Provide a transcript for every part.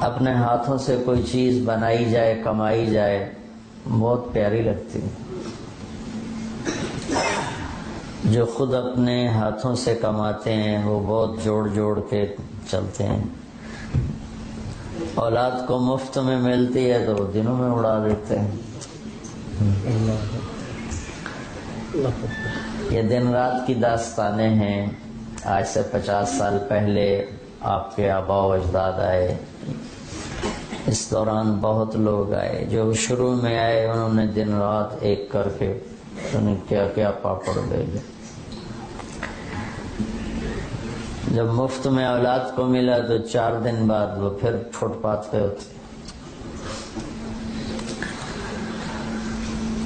اپنے ہاتھوں سے کوئی چیز بنائی جائے، کمائی جائے، بہت پیاری لگتی ہے۔ جو خود اپنے ہاتھوں سے کماتے ہیں وہ بہت جوڑ جوڑ کے چلتے ہیں، اولاد کو مفت میں ملتی ہے تو دنوں میں اڑا دیتے ہیں۔ یہ دن رات کی داستانیں ہیں۔ آج سے 50 سال پہلے آپ کے آباء و اجداد آئے، اس دوران بہت لوگ آئے۔ جو شروع میں آئے انہوں نے دن رات ایک کر کے انہیں کیا کیا پاپڑ بھیجے۔ جب مفت میں اولاد کو ملا تو 4 دن بعد وہ پھر فٹ پاتھ پہ ہوتے۔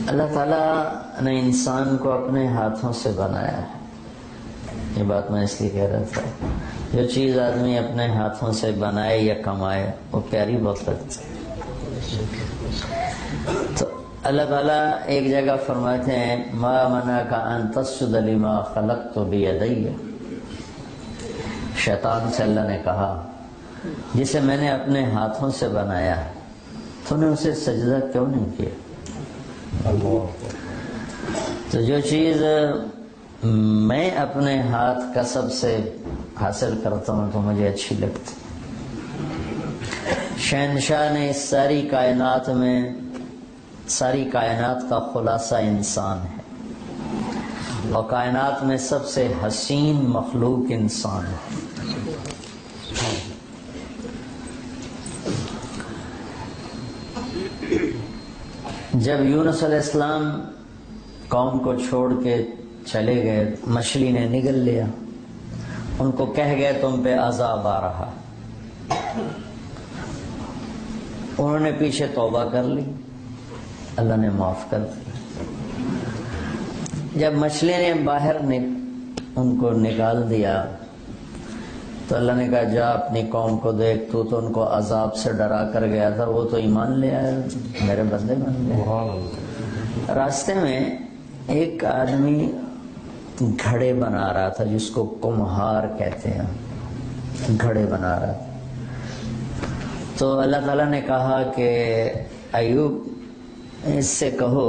اللہ تعالیٰ نے انسان کو اپنے ہاتھوں سے بنایا ہے۔ یہ بات میں اس لیے کہہ رہا تھا، جو چیز آدمی اپنے ہاتھوں سے بنائے یا کمائے وہ پیاری بہت لگتی ہے۔ تو اللہ تعالیٰ ایک جگہ فرماتے ہیں ما منعک ان تسجد لما خلقت بیدی۔ شیطان سے اللہ نے کہا جسے میں نے اپنے ہاتھوں سے بنایا تو نے اسے سجدہ کیوں نہیں کیا؟ تو جو چیز میں اپنے ہاتھ کسب سے حاصل کرتا ہوں تو مجھے اچھی لگتی۔ شہنشاہ نے اس ساری کائنات میں، ساری کائنات کا خلاصہ انسان ہے، اور کائنات میں سب سے حسین مخلوق انسان ہے۔ جب یونس علیہ السلام قوم کو چھوڑ کے چلے گئے، مچھلی نے نگل لیا، ان کو کہہ گئے تم پہ عذاب آ رہا۔ انہوں نے پیچھے توبہ کر لی، اللہ نے معاف کر دیا۔ جب مچھلی نے باہر ان کو نکال دیا تو اللہ نے کہا جا اپنی قوم کو دیکھ، تو ان کو عذاب سے ڈرا کر گیا تھا، وہ تو ایمان لے آئے، میرے بندے بن گئے۔ راستے میں ایک آدمی گھڑے بنا رہا تھا، جس کو کمہار کہتے ہیں، گھڑے بنا رہا تھا۔ تو اللہ تعالیٰ نے کہا کہ ایوب اس سے کہو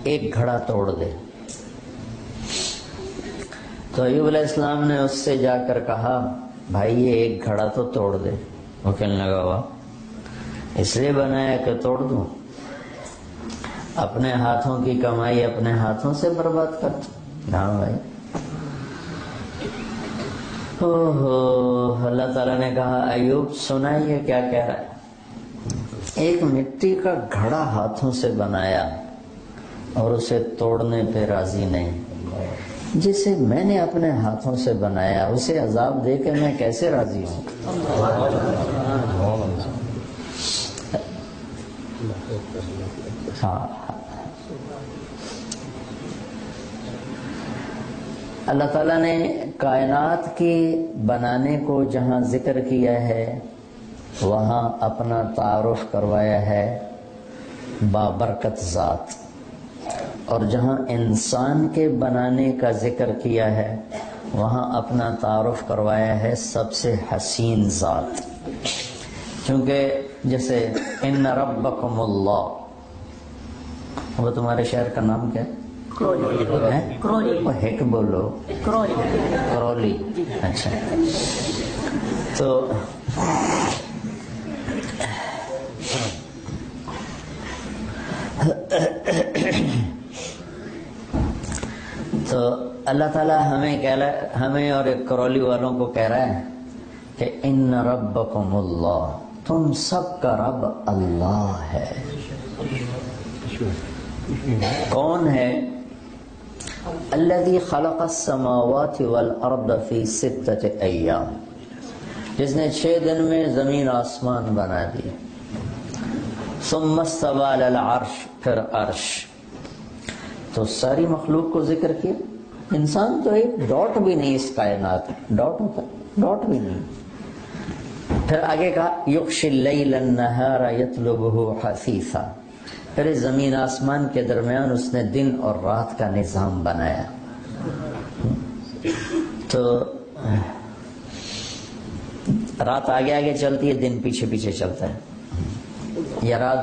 ایک گھڑا توڑ دے۔ تو ایوب علیہ السلام نے اس سے جا کر کہا بھائی یہ ایک گھڑا تو توڑ دے۔ وہ کہنے لگا واہ، اس لیے بنایا کہ توڑ دوں؟ اپنے ہاتھوں کی کمائی اپنے ہاتھوں سے برباد کرتا۔ ہاں بھائی۔ اللہ تعالیٰ نے کہا ایوب سنا یہ کیا کہہ رہا ہے؟ ایک مٹی کا گھڑا ہاتھوں سے بنایا اور اسے توڑنے پہ راضی نہیں، جسے میں نے اپنے ہاتھوں سے بنایا اسے عذاب دے کے میں کیسے راضی ہوں؟ ہاں، اللہ تعالیٰ نے کائنات کی بنانے کو جہاں ذکر کیا ہے وہاں اپنا تعارف کروایا ہے بابرکت ذات، اور جہاں انسان کے بنانے کا ذکر کیا ہے وہاں اپنا تعارف کروایا ہے سب سے حسین ذات۔ کیونکہ جیسے ان ربکم اللہ، وہ تمہارے شہر کا نام کیا ہے؟ کرولی۔ وہ ہیک بولو، کرولی۔ اچھا، تو اللہ تعالیٰ ہمیں اور کرولی والوں کو کہہ رہا ہے کہ ان ربکم اللہ، تم سب کا رب اللہ ہے۔ کون ہے؟ الذی خلق السماوات والارض فی 6 ایام، جس نے 6 دن میں زمین آسمان بنا دی۔ ثم استوى علی العرش، پھر عرش۔ تو ساری مخلوق کو ذکر کیا۔ انسان تو ایک ڈاٹ بھی نہیں اس کائنات، ڈاٹ ہوتا ہے، ڈاٹ بھی نہیں۔ پھر آگے کہا یغشی اللیل النہار یطلبہ حثیثا، پھر اس زمین آسمان کے درمیان اس نے دن اور رات کا نظام بنایا۔ تو رات آگے آگے چلتی ہے، دن پیچھے پیچھے چلتا ہے، یا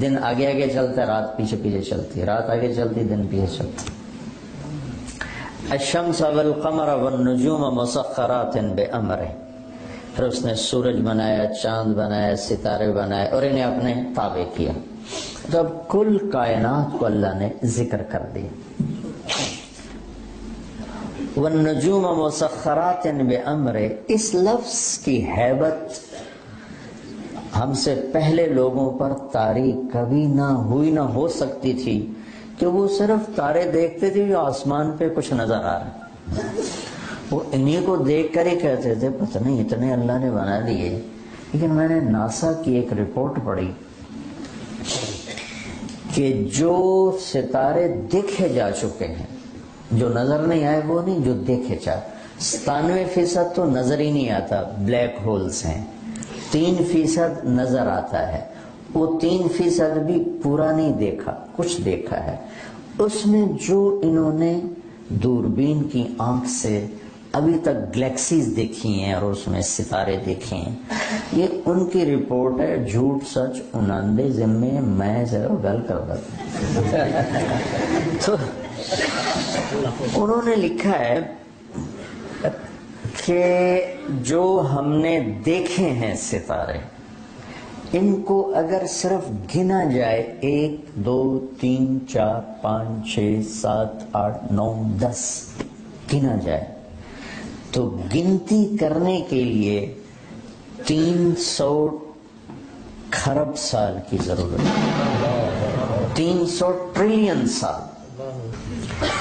دن آگے آگے چلتا ہے، رات پیچھے پیچھے چلتی ہے، رات آگے چلتی، دن پیچھے چلتی ہے۔ الشمس والقمر والنجوم مسخرات بأمرہ، پھر اس نے سورج بنایا، چاند بنایا، ستارے بنائے اور انہیں اپنے تابع کیا۔ تو اب کل کائنات کو اللہ نے ذکر کر دیا۔ والنجوم مسخرات بأمرہ، اس لفظ کی ہیبت ہم سے پہلے لوگوں پر طاری کبھی نہ ہوئی، نہ ہو سکتی تھی کہ وہ صرف تارے دیکھتے تھے جو آسمان پہ کچھ نظر آ رہا ہے، وہ انہیں کو دیکھ کر ہی کہتے تھے پتہ نہیں اتنے اللہ نے بنا دیے۔ لیکن میں نے ناسا کی ایک رپورٹ پڑھی کہ جو ستارے دیکھے جا چکے ہیں، جو نظر نہیں آئے وہ نہیں، جو دیکھے جا، 97% تو نظر ہی نہیں آتا، بلیک ہولز ہیں، 3% نظر آتا ہے، وہ 3% بھی پورا نہیں دیکھا، کچھ دیکھا ہے۔ اس میں جو انہوں نے دوربین کی آنکھ سے ابھی تک گلیکسیز دیکھی ہیں اور اس میں ستارے دیکھے ہیں، یہ ان کی رپورٹ ہے، جھوٹ سچ 99 ذمے، میں صرف گل کرتا تو انہوں نے لکھا ہے کہ جو ہم نے دیکھے ہیں ستارے، ان کو اگر صرف گنا جائے 1 2 3 4 5 6 7 8 9 10 گنا جائے تو گنتی کرنے کے لیے 300 کھرب سال کی ضرورت ہے، 300 ٹریلین سال،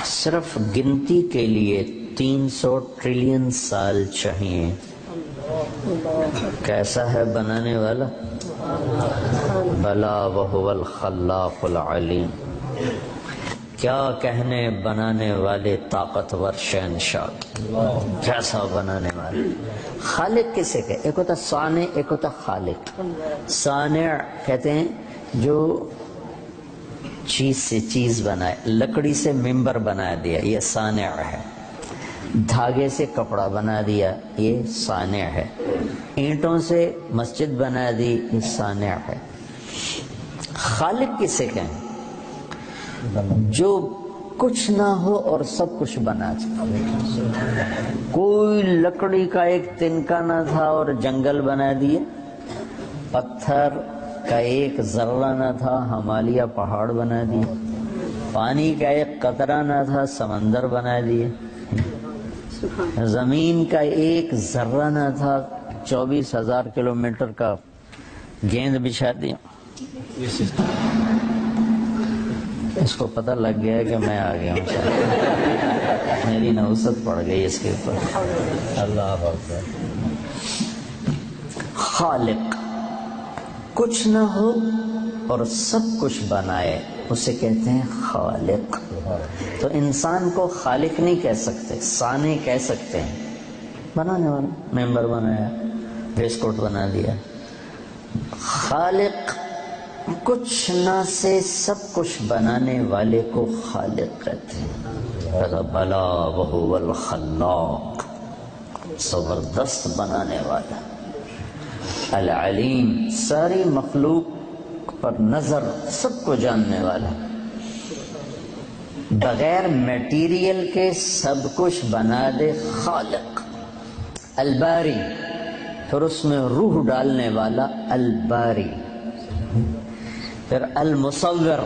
صرف گنتی کے لیے 300 ٹریلین سال چاہیے۔ کیسا ہے بنانے والا؟ بلا وہو الخلاق العلیم، کیا کہنے بنانے والے طاقتور شہنشاہ، کیسا بنانے والے۔ خالق کسے کہ، ایک ہوتا صانع، ایک ہوتا خالق۔ صانع کہتے ہیں جو چیز سے چیز بنائے، لکڑی سے ممبر بنا دیا، یہ صانع ہے، دھاگے سے کپڑا بنا دیا، یہ صانع ہے، اینٹوں سے مسجد بنا دی، یہ صانع ہے۔ خالق کسے کہیں؟ جو کچھ نہ ہو اور سب کچھ بنا دے، کوئی لکڑی کا ایک تنکا نہ تھا اور جنگل بنا دیے، پتھر کا ایک ذرہ نہ تھا، ہمالیہ پہاڑ بنا دیے، پانی کا ایک قطرہ نہ تھا، سمندر بنا دیے، زمین کا ایک ذرہ نہ تھا، 24,000 کلومیٹر کا گیند بچھا دیا۔ اس کو پتہ لگ گیا کہ میں آ گیا ہوں، میری نوست پڑ گئی اس کے اوپر۔ اللہ اکبر۔ خالق، کچھ نہ ہو اور سب کچھ بنائے، اسے کہتے ہیں خالق۔ تو انسان کو خالق نہیں کہہ سکتے، صانع کہہ سکتے ہیں، بنانے والا، ممبر بنایا، بسکٹ بنا دیا۔ خالق، کچھ نہ سے سب کچھ بنانے والے کو خالق کہتے ہیں۔ بلا وہو الخلاق، زبردست بنانے والا، العلیم، ساری مخلوق پر نظر، سب کو جاننے والا، بغیر میٹیریل کے سب کچھ بنا دے، خالق۔ الباری، پھر اس میں روح ڈالنے والا، الباری۔ پھر المصور،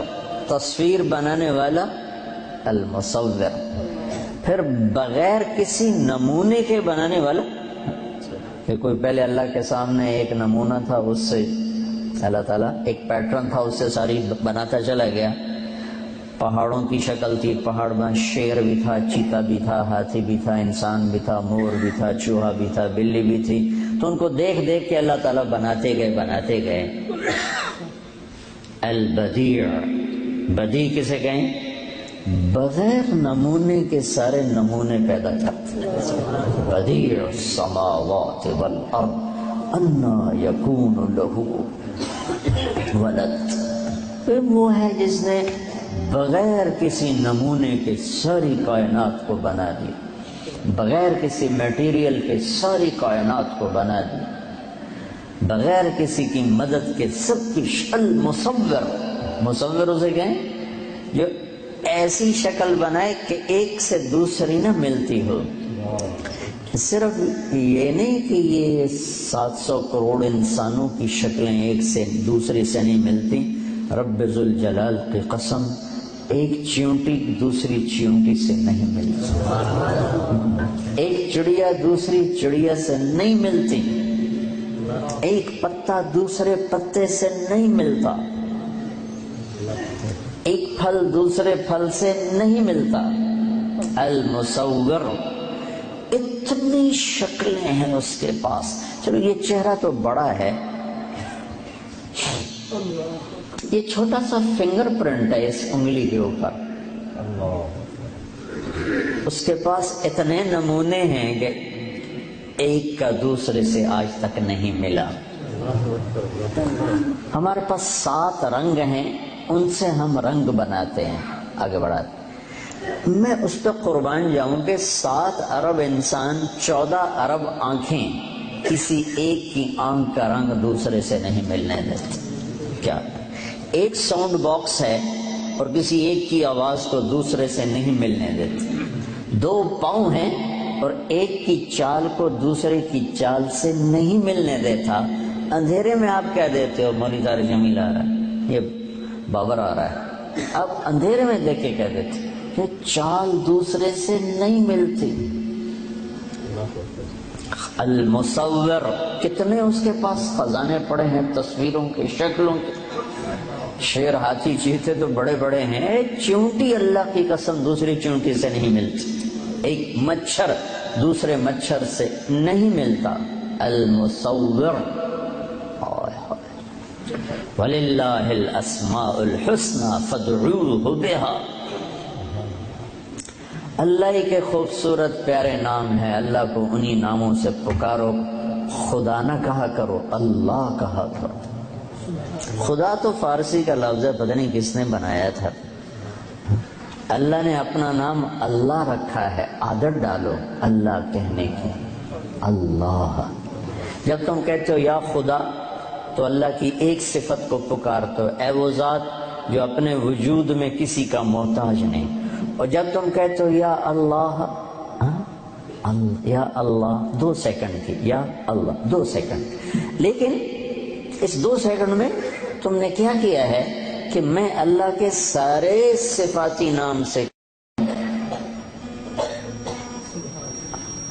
تصویر بنانے والا، المصور۔ پھر بغیر کسی نمونے کے بنانے والا، کہ کوئی پہلے اللہ کے سامنے ایک نمونہ تھا، اس سے اللہ تعالیٰ ایک پیٹرن تھا، اس سے ساری بناتا چلا گیا۔ پہاڑوں کی شکل تھی، پہاڑ میں شیر بھی تھا، چیتا بھی تھا، ہاتھی بھی تھا، انسان بھی تھا، مور بھی تھا، چوہا بھی تھا، بلی بھی تھی، تو ان کو دیکھ دیکھ کے اللہ تعالیٰ بناتے گئے۔ البدیع، بدیع کسے کہیں؟ بغیر نمونے کے سارے نمونے پیدا کرتے۔ بدیع السماوات والارض انا یکون لہ ولد، وہ ہے جس نے بغیر کسی نمونے کے ساری کائنات کو بنا دی۔ بغیر کسی میٹیریل کے ساری کائنات کو بنا دی، بغیر کسی کی مدد کے سب کچھ. المصور، مصور اسے کہیں جو ایسی شکل بنائے کہ ایک سے دوسری نہ ملتی ہو. صرف یہ نہیں کہ یہ 700 کروڑ انسانوں کی شکلیں ایک سے دوسری سے نہیں ملتی. رب ذوالجلال کی قسم، ایک چیونٹی دوسری چیونٹی سے نہیں ملتی، ایک چڑیا دوسری چڑیا سے نہیں ملتی، ایک پتا دوسرے پتے سے نہیں ملتا، ایک پھل دوسرے پھل سے نہیں ملتا. المصور، اتنی شکلیں ہیں اس کے پاس. چلو یہ چہرہ تو بڑا ہے، یہ چھوٹا سا فنگر پرنٹ ہے اس انگلی کے اوپر، اس کے پاس اتنے نمونے ہیں کہ ایک کا دوسرے سے آج تک نہیں ملا. ہمارے پاس 7 رنگ ہیں، ان سے ہم رنگ بناتے ہیں، آگے بڑھاتے ہیں. میں اس پہ قربان جاؤں کہ 7 ارب انسان، 14 ارب آنکھیں، کسی ایک کی آنکھ کا رنگ دوسرے سے نہیں ملنے دیتے. کیا ایک ساؤنڈ باکس ہے اور کسی ایک کی آواز کو دوسرے سے نہیں ملنے دیتے. 2 پاؤں ہیں اور ایک کی چال کو دوسرے کی چال سے نہیں ملنے دیتا. اندھیرے میں آپ کہہ دیتے ہو مولی دار جمیل آ رہا ہے، یہ بابر آ رہا ہے، آپ اندھیرے میں دیکھ کے کہہ دیتے کہ چال دوسرے سے نہیں ملتی. المصور، کتنے اس کے پاس خزانے پڑے ہیں تصویروں کے، شکلوں کے. شیر، ہاتھی، چیتے تو بڑے بڑے ہیں، ایک چیونٹی اللہ کی قسم دوسری چیونٹی سے نہیں ملتی، ایک مچھر دوسرے مچھر سے نہیں ملتا. المصور. وَلِلَّهِ الْأَسْمَاءُ الْحُسْنَى فَادْعُوهُ بِهَا. اللہ کے خوبصورت پیارے نام ہیں، اللہ کو انہی ناموں سے پکارو. خدا نہ کہا کرو، اللہ کہا کرو. خدا تو فارسی کا لفظ ہے، پتہ نہیں کس نے بنایا تھا. اللہ نے اپنا نام اللہ رکھا ہے، عادت ڈالو اللہ کہنے کی. اللہ. جب تم کہتے ہو یا خدا تو اللہ کی ایک صفت کو پکارتے ہو، اے وہ ذات جو اپنے وجود میں کسی کا محتاج نہیں. اور جب تم کہتے ہو یا اللہ، یا اللہ 2 سیکنڈ کی، یا اللہ 2 سیکنڈ، لیکن اس 2 سیکنڈ میں تم نے کیا کیا ہے کہ میں اللہ کے سارے صفاتی نام سے،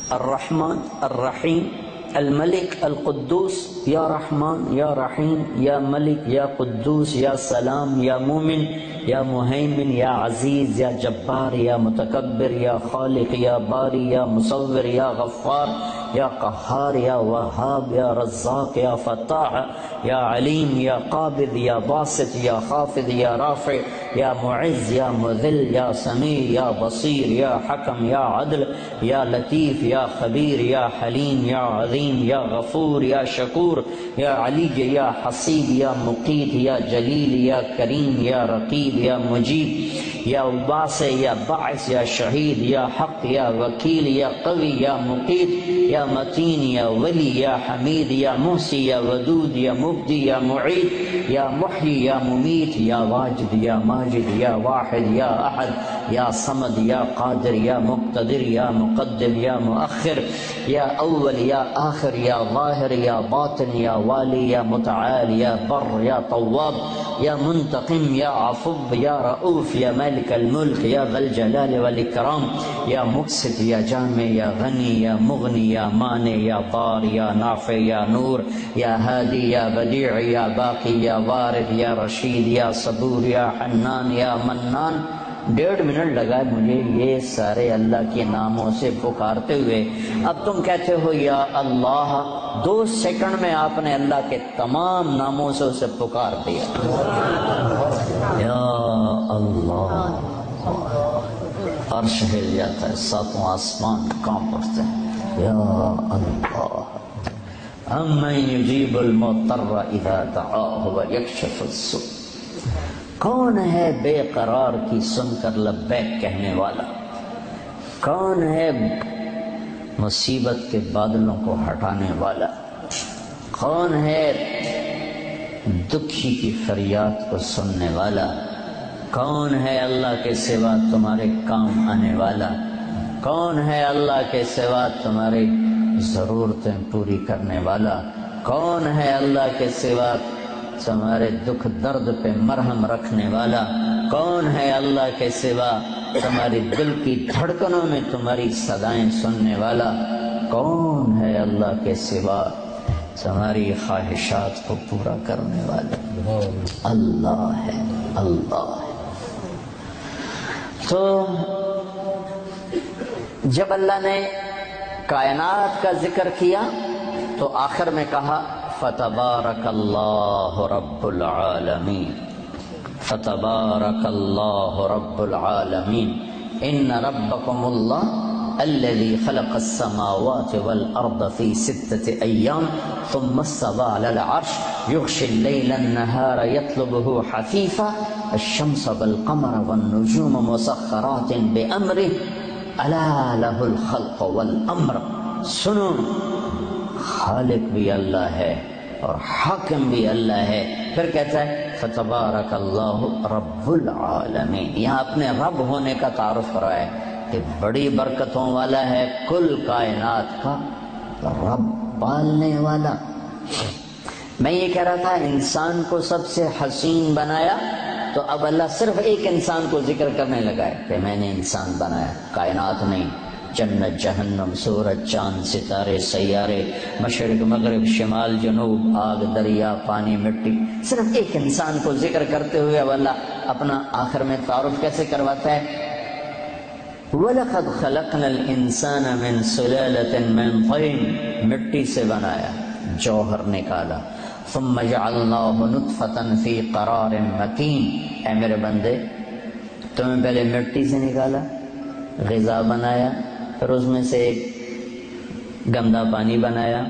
الرحمن، الرحیم، الملک، القدوس، یا رحمان، یا رحیم، یا ملک، یا قدوس، یا سلام، یا مومن، یا مہیمن، یا عزیز، یا جبار، یا متکبر، یا خالق، یا باری، یا مصور، یا غفار، یا قہار، یا وہاب، یا رزاق، یا فتاح، یا علیم، یا قابض، یا باسط، یا خافض، یا رافع، یا معز، یا مذل، یا سمیع، یا بصیر، یا حکم، یا عدل، یا لطیف، یا خبیر، یا حلیم، یا عظیم، یا غفور، یا شکور، یا علی، یا حسیب، یا مقیت، یا جلیل، یا کریم، یا رقیب، یا مجیب، یا واسع، یا باعث، یا شہید، یا حق، یا وکیل، یا قوی، یا مقیت، یا متین، یا ولی، یا حمید، یا محسی، یا ودود، یا مبدی، یا معید، یا محیی، یا ممیت، یا واجد، یا ماجد، یا واحد، یا احد، یا صمد، یا قادر، یا مقتدر، یا مقدم، یا مؤخر، یا اول، یا آخر، یا ظاہر، یا باطن، یا والی، یا متعال، یا بر، یا طواب، یا منتقم، یا عفو، یا رؤوف، یا مالک الملک، یا ذی الجلال والاکرام، یا مقسط، یا جامع، یا غنی، یا مغنی، یا مانع، یا بار، یا نافع، یا نور، یا ہادی، یا بدیع، یا باقی، یا وارث، یا رشید، یا صبور، یا حنان، یا منان. 1.5 منٹ لگا ہے مجھے یہ سارے اللہ کے ناموں سے پکارتے ہوئے. اب تم کہتے ہو یا اللہ، 2 سیکنڈ میں آپ نے اللہ کے تمام ناموں سے اسے پکار دیا. یا اللہ، عرش ہل جاتا ہے، 7واں آسمان کانپ اٹھتے ہیں. یا اللہ، امن یجیب المضطر اذا دعاہ ویکشف السوء. کون ہے بے قرار کی سن کر لبیک کہنے والا؟ کون ہے مصیبت کے بادلوں کو ہٹانے والا؟ کون ہے دکھی کی فریاد کو سننے والا؟ کون ہے اللہ کے سوا تمہارے کام آنے والا؟ کون ہے اللہ کے سوا تمہاری ضرورتیں پوری کرنے والا؟ کون ہے اللہ کے سوا تمہارے دکھ درد پہ مرہم رکھنے والا؟ کون ہے اللہ کے سوا تمہاری دل کی دھڑکنوں میں تمہاری صدائیں سننے والا؟ کون ہے اللہ کے سوا تمہاری خواہشات کو پورا کرنے والا؟ اللہ ہے، اللہ ہے۔ تو جب اللہ نے کائنات کا ذکر کیا تو آخر میں کہا فتبارک اللہ رب العالمین، فتبارک اللہ رب العالمین، ان ربکم اللہ الذي خلق السماوات والأرض في 6 أيام ثم استوى على العرش يغشي الليل النهار يطلبه حثيثا الشمس والقمر والنجوم مسخرات بأمره ألا له الخلق والأمر۔ سنو، خالق بھی اللہ ہے اور حاکم بھی اللہ ہے۔ پھر کہتا ہے فتبارک اللہ رب العالمین، یہاں اپنے رب ہونے کا تعارف کرایا ہے کہ بڑی برکتوں والا ہے، کل کائنات کا رب، پالنے والا۔ میں یہ کہہ رہا تھا انسان کو سب سے حسین بنایا، تو اب اللہ صرف ایک انسان کو ذکر کرنے لگا ہے کہ میں نے انسان بنایا، کائنات نہیں، جنت جہنم، سورج چاند ستارے سیارے، مشرق مغرب شمال جنوب، آگ دریا پانی مٹی، صرف ایک انسان کو ذکر کرتے ہوئے اب اللہ اپنا آخر میں تعارف کیسے کرواتا ہے؟ وَلَقَدْ خَلَقْنَا الْإِنسَانَ مِنْ سُلَالَةٍ مِنْ طِينٍ، مٹی سے بنایا، جوہر نکالا، ثُمَّ جَعَلْنَاهُ نُطْفَةً فِي قَرَارٍ مَكِينٍ۔ اے میرے بندے، تمہیں پہلے مٹی سے نکالا، غذا بنایا، پھر اس میں سے ایک گندا پانی بنایا،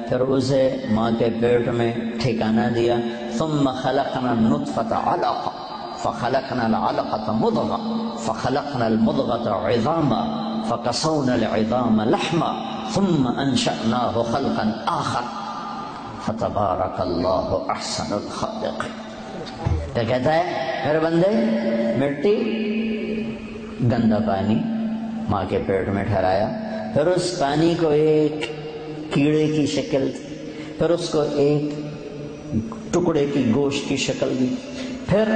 پھر اسے ماں کے پیٹ میں ٹھکانہ دیا، ثُمَّ خَلَقْنَا النُّطْفَةَ عَلَقَةً فخلقنا العلقة مضغة فخلقنا المضغة عظاما فكسونا العظام لحما ثم أنشأناه خلقا آخر فتبارك الله أحسن الخالقين۔ تو کہتا ہے میرے بندے، مٹی، گندا پانی ماں کے پیٹ میں ٹھہرایا، پھر اس پانی کو ایک کیڑے کی شکل دی، پھر اس کو ایک ٹکڑے کی گوشت کی شکل دی، پھر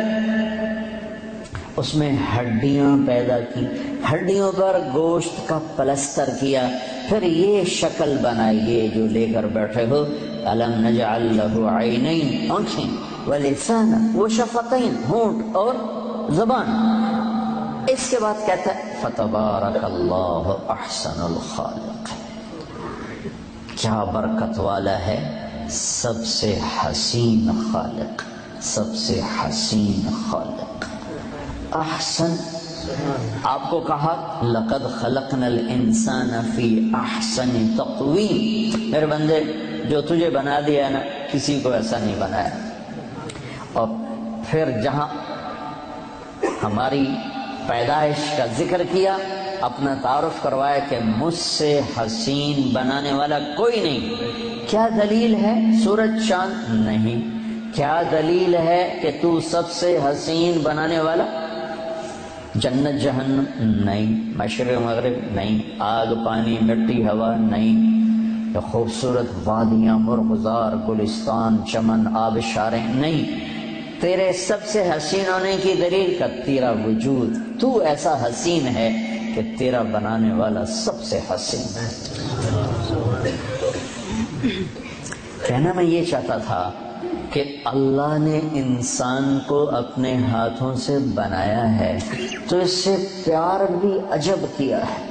اس میں ہڈیاں پیدا کی، ہڈیوں پر گوشت کا پلستر کیا، پھر یہ شکل بنائی، یہ جو لے کر بیٹھے ہو، الم نجعل لہ عینین، آنکھیں، ولسانا وشفتین، ہونٹ اور زبان۔ اس کے بعد کہتا ہے فتبارک اللہ احسن الخالق، کیا برکت والا ہے سب سے حسین خالق، سب سے حسین خالق۔ احسن، آپ کو کہا لقد خلقنا الانسان فی احسن تقویم، میرے بندے جو تجھے بنا دیا ہے نا، کسی کو ایسا نہیں بنایا۔ اور پھر جہاں ہماری پیدائش کا ذکر کیا، اپنا تعارف کروایا کہ مجھ سے حسین بنانے والا کوئی نہیں۔ کیا دلیل ہے؟ سورج چاند نہیں۔ کیا دلیل ہے کہ تو سب سے حسین بنانے والا؟ جنت جہنم نہیں، مشرق مغرب نہیں، آگ پانی مٹی ہوا نہیں، خوبصورت وادیاں مرغزار گلستان چمن آبشاریں نہیں۔ تیرے سب سے حسین ہونے کی دلیل کا تیرا وجود، تو ایسا حسین ہے کہ تیرا بنانے والا سب سے حسین ہے۔ کہنا میں یہ چاہتا تھا کہ اللہ نے انسان کو اپنے ہاتھوں سے بنایا ہے تو اس سے پیار بھی عجب کیا ہے۔